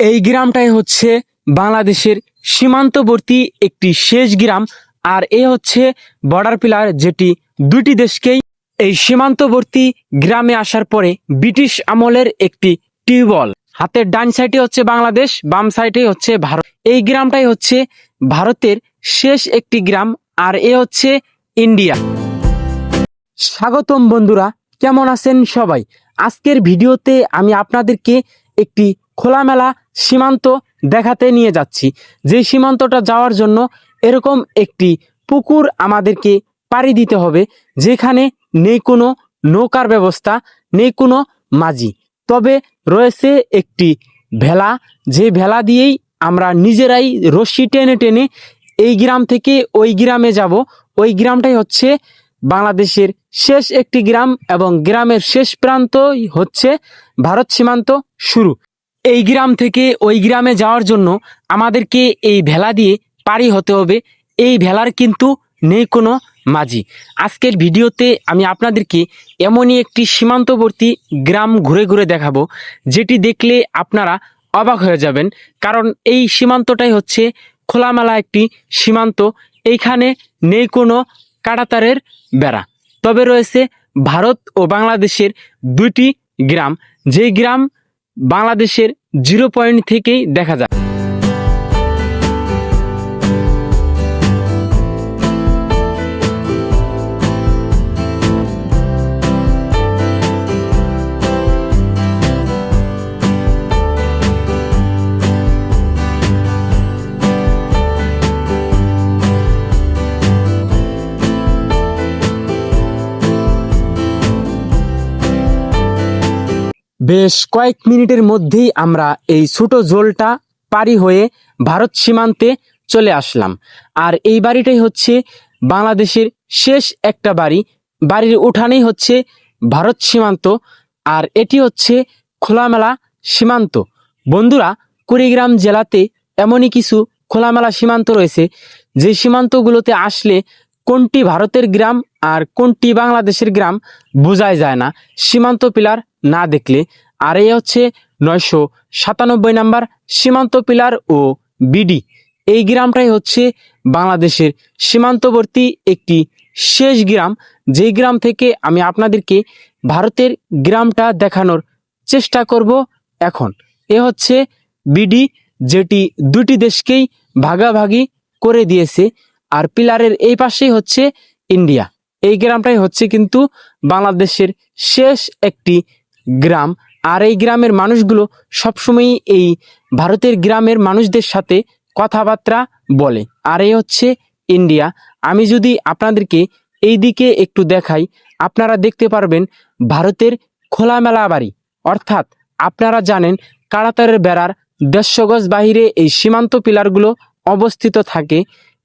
এই গ্রামটাই হচ্ছে বাংলাদেশের সীমান্তবর্তী একটি শেষ গ্রাম। আর এ হচ্ছে বর্ডার পিলার, যেটি দুটি দেশকেই এই সীমান্তবর্তী গ্রামে আসার পরে ব্রিটিশ আমলের একটি টিউবওয়েল। হাতের ডান সাইডে হচ্ছে বাংলাদেশ, বাম সাইডে হচ্ছে ভারত। এই গ্রামটাই হচ্ছে ভারতের শেষ একটি গ্রাম, আর এ হচ্ছে ইন্ডিয়া। স্বাগতম বন্ধুরা, কেমন আছেন সবাই? আজকের ভিডিওতে আমি আপনাদেরকে একটি খোলামেলা সীমান্ত দেখাতে নিয়ে যাচ্ছি। যে সীমান্তটা যাওয়ার জন্য এরকম একটি পুকুর আমাদেরকে পাড়ি দিতে হবে, যেখানে নেই কোনো নৌকার ব্যবস্থা, নেই কোনো মাঝি, তবে রয়েছে একটি ভেলা। যে ভেলা দিয়েই আমরা নিজেরাই রশি টেনে টেনে এই গ্রাম থেকে ওই গ্রামে যাব। ওই গ্রামটাই হচ্ছে বাংলাদেশের শেষ একটি গ্রাম, এবং গ্রামের শেষ প্রান্তই হচ্ছে ভারত সীমান্ত শুরু। এই গ্রাম থেকে ওই গ্রামে যাওয়ার জন্য আমাদেরকে এই ভেলা দিয়ে পাড়ি হতে হবে। এই ভেলার কিন্তু নেই কোনো মাঝি। আজকের ভিডিওতে আমি আপনাদেরকে এমনই একটি সীমান্তবর্তী গ্রাম ঘুরে ঘুরে দেখাবো, যেটি দেখলে আপনারা অবাক হয়ে যাবেন। কারণ এই সীমান্তটাই হচ্ছে খোলামেলা একটি সীমান্ত। এইখানে নেই কোনো কাঁটাতারের বেড়া, তবে রয়েছে ভারত ও বাংলাদেশের দুইটি গ্রাম, যেই গ্রাম বাংলাদেশের 0 পয়েন্ট থেকেই দেখা যায়। বেশ কয়েক মিনিটের মধ্যেই আমরা এই ছোট জলটা পারি হয়ে ভারত সীমান্তে চলে আসলাম। আর এই বাড়িটাই হচ্ছে বাংলাদেশের শেষ একটা বাড়ি। বাড়ির উঠানেই হচ্ছে ভারত সীমান্ত, আর এটি হচ্ছে খোলামেলা সীমান্ত। বন্ধুরা, কুড়িগ্রাম জেলাতে এমনই কিছু খোলামেলা সীমান্ত রয়েছে, যে সীমান্তগুলোতে আসলে কোনটি ভারতের গ্রাম আর কোনটি বাংলাদেশের গ্রাম বোঝাই যায় না সীমান্ত পিলার না দেখলে। আর এই হচ্ছে 997 নাম্বার সীমান্ত পিলার ও বিডি। এই গ্রামটাই হচ্ছে বাংলাদেশের সীমান্তবর্তী একটি শেষ গ্রাম, যেই গ্রাম থেকে আমি আপনাদেরকে ভারতের গ্রামটা দেখানোর চেষ্টা করব এখন। এ হচ্ছে বিডি, যেটি দুটি দেশকেই ভাগাভাগি করে দিয়েছে। আর পিলারের এই পাশেই হচ্ছে ইন্ডিয়া। এই গ্রামটাই হচ্ছে কিন্তু বাংলাদেশের শেষ একটি গ্রাম। আর এই গ্রামের মানুষগুলো সবসময়ই এই ভারতের গ্রামের মানুষদের সাথে কথাবার্তা বলে। আর এই হচ্ছে ইন্ডিয়া। আমি যদি আপনাদেরকে এই দিকে একটু দেখাই, আপনারা দেখতে পারবেন ভারতের খোলামেলা বাড়ি। অর্থাৎ আপনারা জানেন কাঁটাতারের বেড়ার 150 গজ বাহিরে এই সীমান্ত পিলারগুলো অবস্থিত থাকে।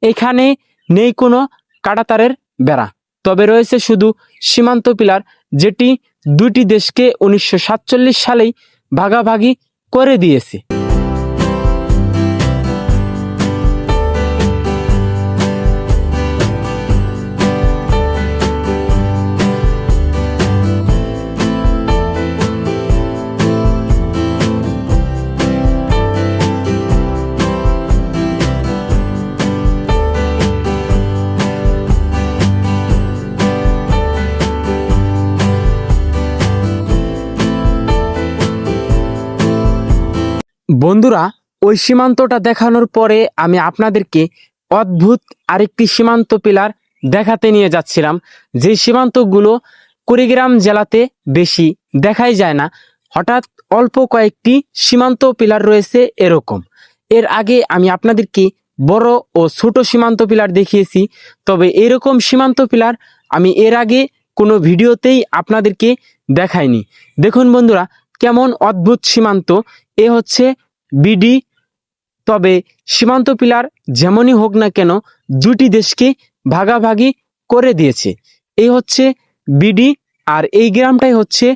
এখানে নেই কোনো কাঁটাতারের বেড়া, তবে রয়েছে শুধু সীমান্ত পিলার, যেটি দুটি দেশকে 1947 সালেই ভাগাভাগি করে দিয়েছে। বন্ধুরা, ওই সীমান্তটা দেখানোর পরে আমি আপনাদেরকে অদ্ভুত আরেকটি সীমান্ত পিলার দেখাতে নিয়ে যাচ্ছিলাম। যে সীমান্তগুলো কুড়িগ্রাম জেলাতে বেশি দেখাই যায় না। হঠাৎ অল্প কয়েকটি সীমান্ত পিলার রয়েছে এরকম। এর আগে আমি আপনাদেরকে বড় ও ছোট সীমান্ত পিলার দেখিয়েছি, তবে এরকম সীমান্ত পিলার আমি এর আগে কোনো ভিডিওতেই আপনাদেরকে দেখাইনি। দেখুন বন্ধুরা, কেমন অদ্ভুত সীমান্ত। এ হচ্ছে বিডি। তবে সীমান্ত পিলার যেমনই হোক না কেন, দুটি দেশকে ভাগাভাগি করে দিয়েছে। এই হচ্ছে বিডি, আর এই গ্রামটাই হচ্ছে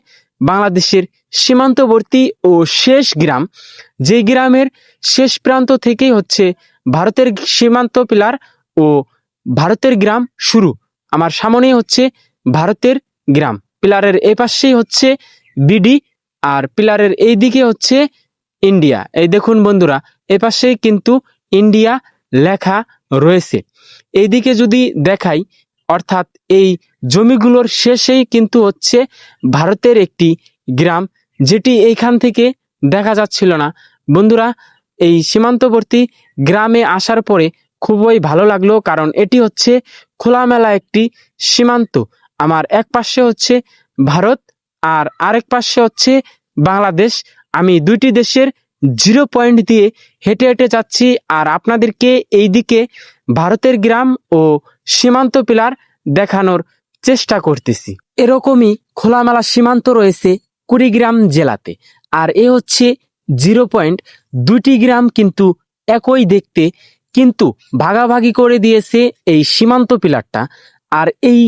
বাংলাদেশের সীমান্তবর্তী ও শেষ গ্রাম। যে গ্রামের শেষ প্রান্ত থেকেই হচ্ছে ভারতের সীমান্ত পিলার ও ভারতের গ্রাম শুরু। আমার সামনেই হচ্ছে ভারতের গ্রাম। পিলারের এই পাশেই হচ্ছে বিডি, আর পিলারের এই দিকে হচ্ছে ইন্ডিয়া। এই দেখুন বন্ধুরা, এপাশেই কিন্তু ইন্ডিয়া লেখা রয়েছে। এইদিকে যদি দেখাই, অর্থাৎ এই জমিগুলোর শেষেই কিন্তু হচ্ছে ভারতের একটি গ্রাম, যেটি এইখান থেকে দেখা যাচ্ছিল না। বন্ধুরা, এই সীমান্তবর্তী গ্রামে আসার পরে খুবই ভালো লাগলো, কারণ এটি হচ্ছে খোলামেলা একটি সীমান্ত। আমার এক পাশে হচ্ছে ভারত আর আরেক পাশে হচ্ছে বাংলাদেশ। আমি দুইটি দেশের জিরো পয়েন্ট দিয়ে হেঁটে হেঁটে যাচ্ছি, আর আপনাদেরকে এইদিকে ভারতের গ্রাম ও সীমান্ত পিলার দেখানোর চেষ্টা করতেছি। এরকমই খোলামেলা সীমান্ত রয়েছে কুড়িগ্রাম জেলাতে, আর এ হচ্ছে জিরো পয়েন্ট। দুইটি গ্রাম কিন্তু একই দেখতে, কিন্তু ভাগাভাগি করে দিয়েছে এই সীমান্ত পিলারটা। আর এই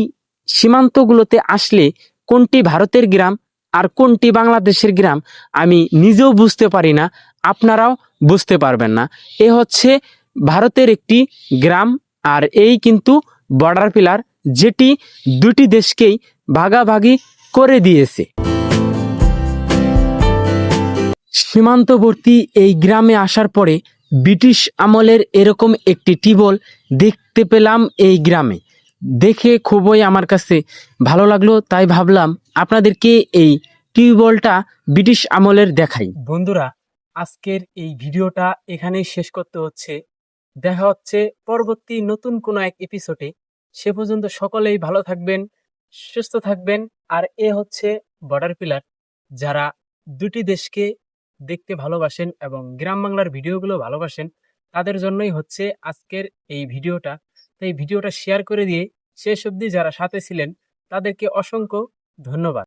সীমান্তগুলোতে আসলে কোনটি ভারতের গ্রাম আর কোনটি বাংলাদেশের গ্রাম আমি নিজেও বুঝতে পারি না, আপনারাও বুঝতে পারবেন না। এ হচ্ছে ভারতের একটি গ্রাম, আর এই কিন্তু বর্ডার পিলার, যেটি দুটি দেশকেই ভাগাভাগি করে দিয়েছে। সীমান্তবর্তী এই গ্রামে আসার পরে ব্রিটিশ আমলের এরকম একটি টিউবওয়েল দেখতে পেলাম এই গ্রামে। দেখে খুবই আমার কাছে ভালো লাগলো, তাই ভাবলাম আপনাদেরকে এই টিউবওয়েলটা ব্রিটিশ আমলের দেখাই। বন্ধুরা, আজকের এই ভিডিওটা এখানেই শেষ করতে হচ্ছে। দেখা হচ্ছে পরবর্তী নতুন কোনো এক এপিসোডে। সে পর্যন্ত সকলেই ভালো থাকবেন, সুস্থ থাকবেন। আর এ হচ্ছে বর্ডার পিলার। যারা দুটি দেশকে দেখতে ভালোবাসেন এবং গ্রাম বাংলার ভিডিওগুলো ভালোবাসেন, তাদের জন্যই হচ্ছে আজকের এই ভিডিওটা। তাই ভিডিওটা শেয়ার করে দিয়ে শেষ অবধি যারা সাথে ছিলেন তাদেরকে অসংখ্য ধন্যবাদ।